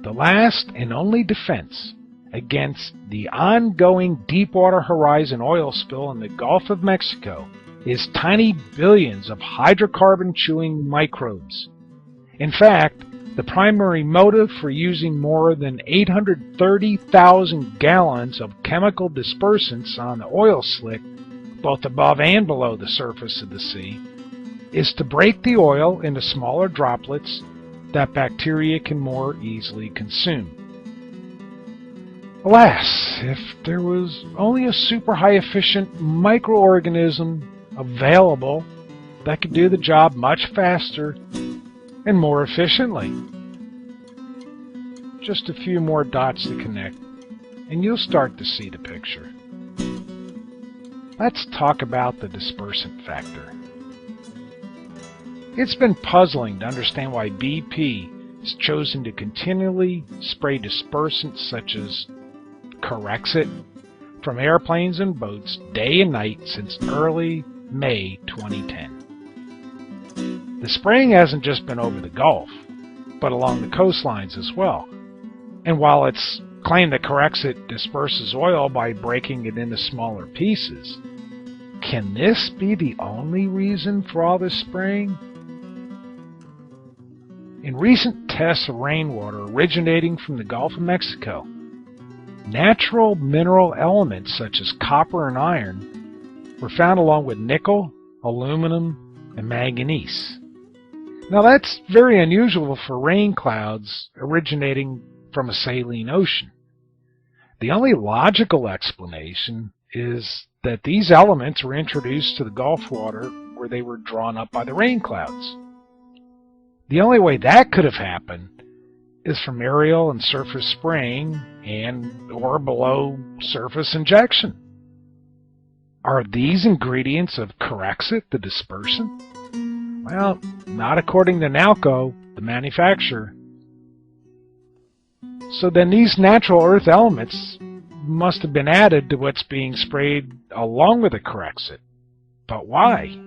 The last and only defense against the ongoing Deepwater Horizon oil spill in the Gulf of Mexico is tiny billions of hydrocarbon-chewing microbes. In fact, the primary motive for using more than 830,000 gallons of chemical dispersants on the oil slick, both above and below the surface of the sea, is to break the oil into smaller droplets that bacteria can more easily consume. Alas, if there was only a super high-efficient microorganism available that could do the job much faster and more efficiently. Just a few more dots to connect, and you'll start to see the picture. Let's talk about the dispersant factor. It's been puzzling to understand why BP has chosen to continually spray dispersants such as Corexit from airplanes and boats day and night since early May 2010. The spraying hasn't just been over the Gulf, but along the coastlines as well. And while it's claimed that Corexit disperses oil by breaking it into smaller pieces, can this be the only reason for all this spraying? In recent tests of rainwater originating from the Gulf of Mexico, natural mineral elements such as copper and iron were found along with nickel, aluminum, and manganese. Now that's very unusual for rain clouds originating from a saline ocean. The only logical explanation is that these elements were introduced to the Gulf water where they were drawn up by the rain clouds. The only way that could have happened is from aerial and surface spraying and or below surface injection. Are these ingredients of Corexit the dispersant? Well, not according to Nalco, the manufacturer. So then these natural earth elements must have been added to what's being sprayed along with the Corexit. But why?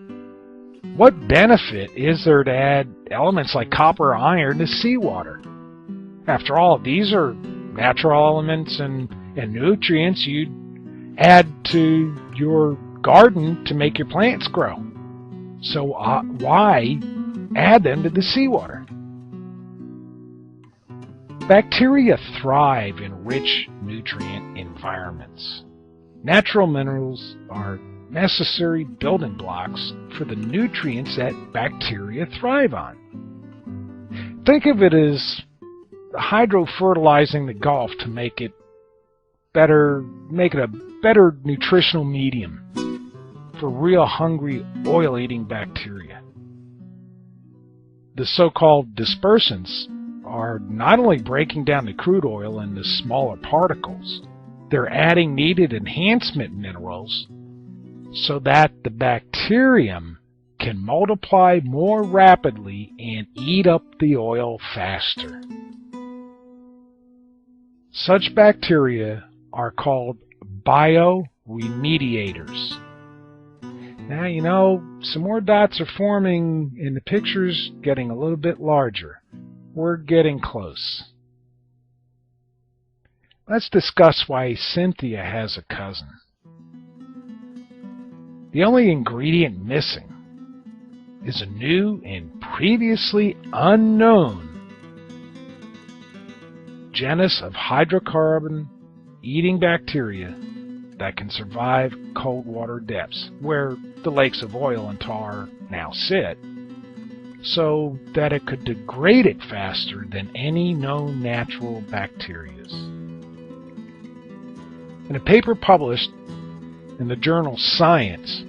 What benefit is there to add elements like copper or iron to seawater? After all, these are natural elements and nutrients you'd add to your garden to make your plants grow. So why add them to the seawater? Bacteria thrive in rich nutrient environments. Natural minerals are necessary building blocks for the nutrients that bacteria thrive on. Think of it as hydrofertilizing the Gulf to make it a better nutritional medium for real hungry oil-eating bacteria. The so-called dispersants are not only breaking down the crude oil into smaller particles, they're adding needed enhancement minerals so that the bacterium can multiply more rapidly and eat up the oil faster. Such bacteria are called bioremediators. Now, you know, some more dots are forming and the picture's getting a little bit larger. We're getting close. Let's discuss why Cynthia has a cousin. The only ingredient missing is a new and previously unknown genus of hydrocarbon-eating bacteria that can survive cold water depths, where the lakes of oil and tar now sit, so that it could degrade it faster than any known natural bacterias. In a paper published in the journal Science,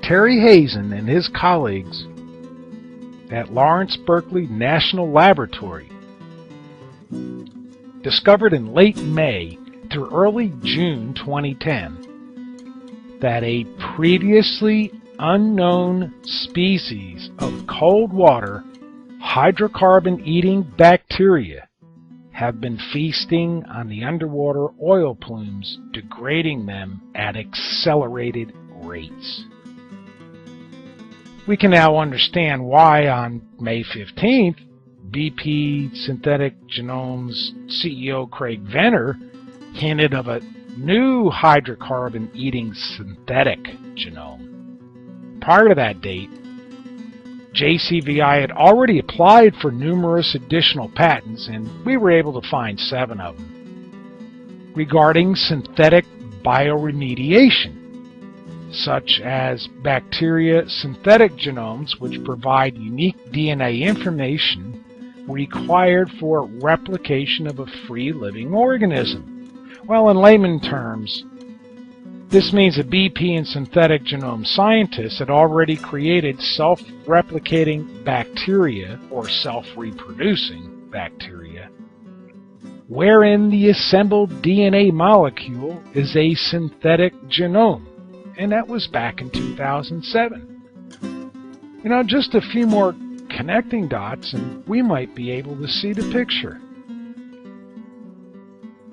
Terry Hazen and his colleagues at Lawrence Berkeley National Laboratory discovered in late May through early June 2010 that a previously unknown species of cold water hydrocarbon-eating bacteria have been feasting on the underwater oil plumes, degrading them at accelerated rates. We can now understand why on May 15th, BP Synthetic Genome's CEO Craig Venter hinted of a new hydrocarbon-eating synthetic genome. Prior to that date, JCVI had already applied for numerous additional patents, and we were able to find 7 of them, regarding synthetic bioremediation, such as bacteria synthetic genomes, which provide unique DNA information required for replication of a free living organism. Well, in layman terms, this means that BP and synthetic genome scientists had already created self-replicating bacteria, or self-reproducing bacteria, wherein the assembled DNA molecule is a synthetic genome. And that was back in 2007. Just a few more connecting dots and we might be able to see the picture.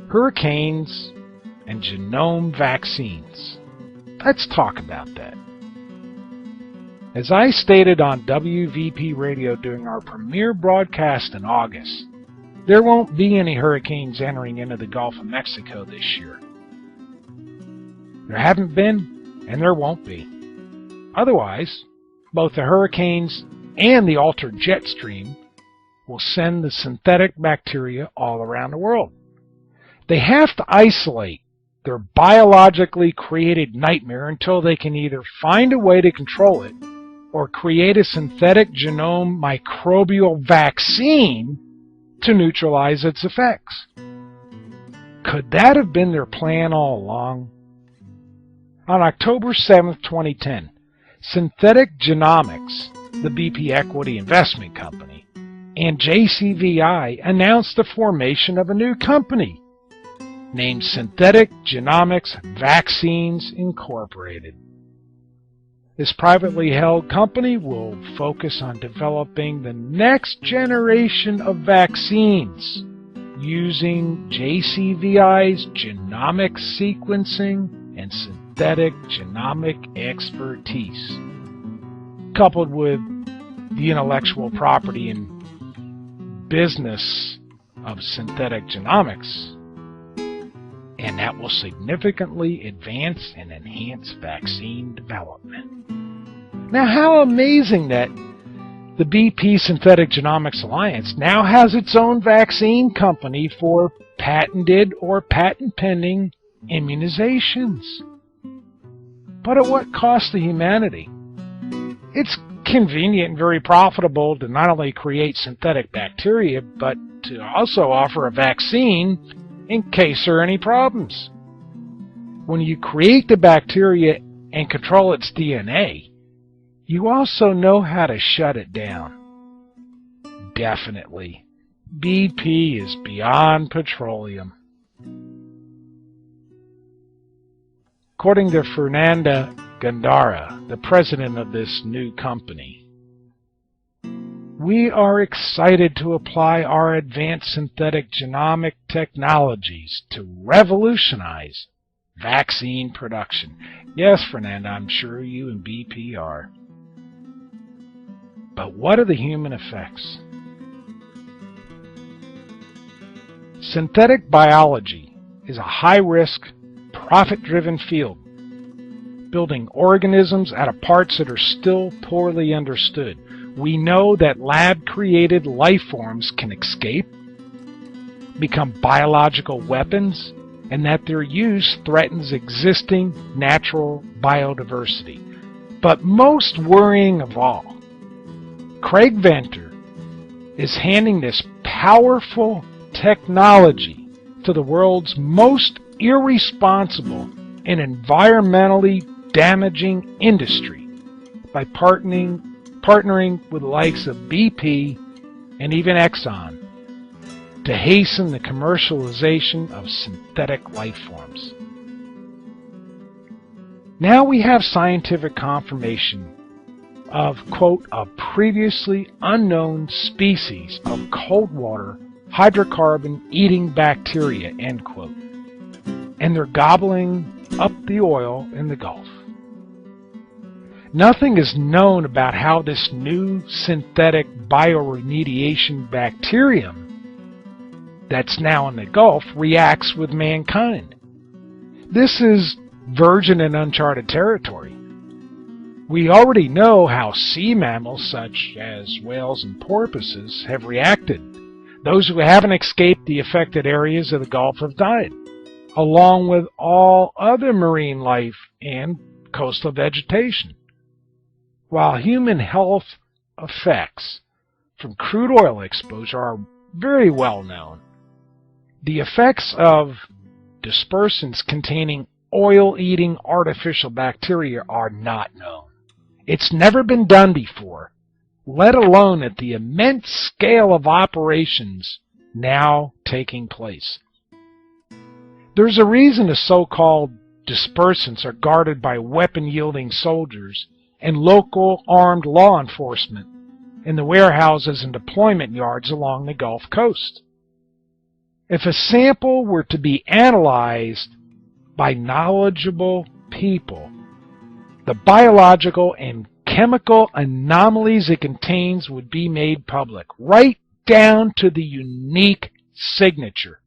Hurricanes and genome vaccines. Let's talk about that. As I stated on WVP Radio during our premiere broadcast in August, there won't be any hurricanes entering into the Gulf of Mexico this year. There haven't been, and there won't be. Otherwise, both the hurricanes and the altered jet stream will send the synthetic bacteria all around the world. They have to isolate their biologically created nightmare until they can either find a way to control it or create a synthetic genome microbial vaccine to neutralize its effects. Could that have been their plan all along? On October 7, 2010, Synthetic Genomics, the BP Equity Investment Company, and JCVI announced the formation of a new company named Synthetic Genomics Vaccines Incorporated. This privately held company will focus on developing the next generation of vaccines using JCVI's genomic sequencing and synthetic genomic expertise, coupled with the intellectual property and business of synthetic genomics, and that will significantly advance and enhance vaccine development. Now, how amazing that the BP Synthetic Genomics Alliance now has its own vaccine company for patented or patent-pending immunizations. But at what cost to humanity? It's convenient and very profitable to not only create synthetic bacteria, but to also offer a vaccine in case there are any problems. When you create the bacteria and control its DNA, you also know how to shut it down. Definitely, BP is beyond petroleum. According to Fernanda Gandara, the president of this new company, we are excited to apply our advanced synthetic genomic technologies to revolutionize vaccine production. Yes, Fernanda, I'm sure you and BP are. But what are the human effects? Synthetic biology is a high-risk, profit-driven field, building organisms out of parts that are still poorly understood. We know that lab-created life forms can escape, become biological weapons, and that their use threatens existing natural biodiversity. But most worrying of all, Craig Venter is handing this powerful technology to the world's most irresponsible and environmentally damaging industry by partnering with the likes of BP and even Exxon to hasten the commercialization of synthetic life forms. Now we have scientific confirmation of, quote, a previously unknown species of cold water hydrocarbon-eating bacteria, end quote, and they're gobbling up the oil in the Gulf. Nothing is known about how this new synthetic bioremediation bacterium that's now in the Gulf reacts with mankind. This is virgin and uncharted territory. We already know how sea mammals such as whales and porpoises have reacted. Those who haven't escaped the affected areas of the Gulf have died, along with all other marine life and coastal vegetation. While human health effects from crude oil exposure are very well known, the effects of dispersants containing oil-eating artificial bacteria are not known. It's never been done before, let alone at the immense scale of operations now taking place. There's a reason the so-called dispersants are guarded by weapon-wielding soldiers and local armed law enforcement in the warehouses and deployment yards along the Gulf Coast. If a sample were to be analyzed by knowledgeable people, the biological and chemical anomalies it contains would be made public, right down to the unique signature.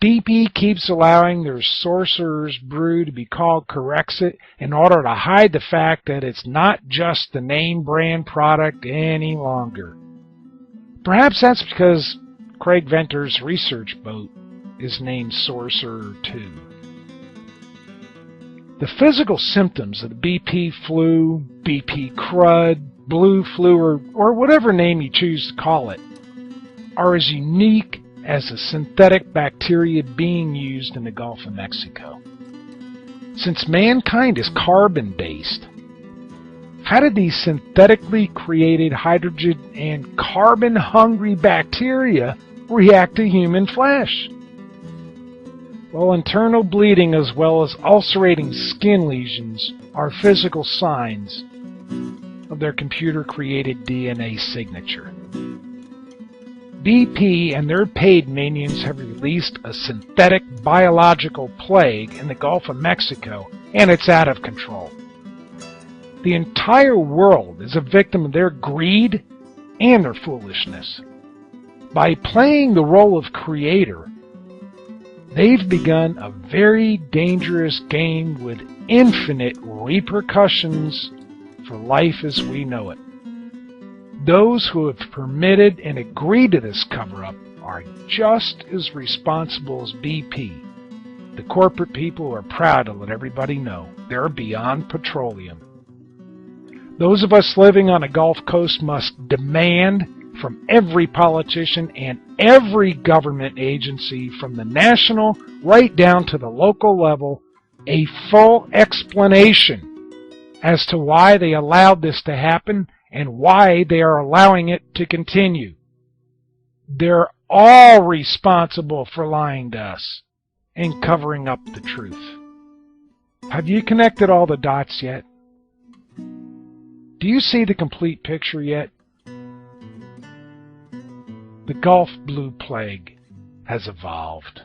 BP keeps allowing their sorcerer's brew to be called Corexit in order to hide the fact that it's not just the name brand product any longer. Perhaps that's because Craig Venter's research boat is named Sorcerer 2. The physical symptoms of the BP flu, BP crud, blue flu, or whatever name you choose to call it, are as unique as the synthetic bacteria being used in the Gulf of Mexico. Since mankind is carbon-based, how did these synthetically created hydrogen and carbon-hungry bacteria react to human flesh? Well, internal bleeding as well as ulcerating skin lesions are physical signs of their computer-created DNA signature. BP and their paid minions have released a synthetic biological plague in the Gulf of Mexico, and it's out of control. The entire world is a victim of their greed and their foolishness. By playing the role of creator, they've begun a very dangerous game with infinite repercussions for life as we know it. Those who have permitted and agreed to this cover-up are just as responsible as BP. The corporate people are proud to let everybody know they're beyond petroleum. Those of us living on the Gulf Coast must demand from every politician and every government agency from the national right down to the local level a full explanation as to why they allowed this to happen and why they are allowing it to continue. They're all responsible for lying to us and covering up the truth. Have you connected all the dots yet? Do you see the complete picture yet? The Gulf Blue Plague has evolved.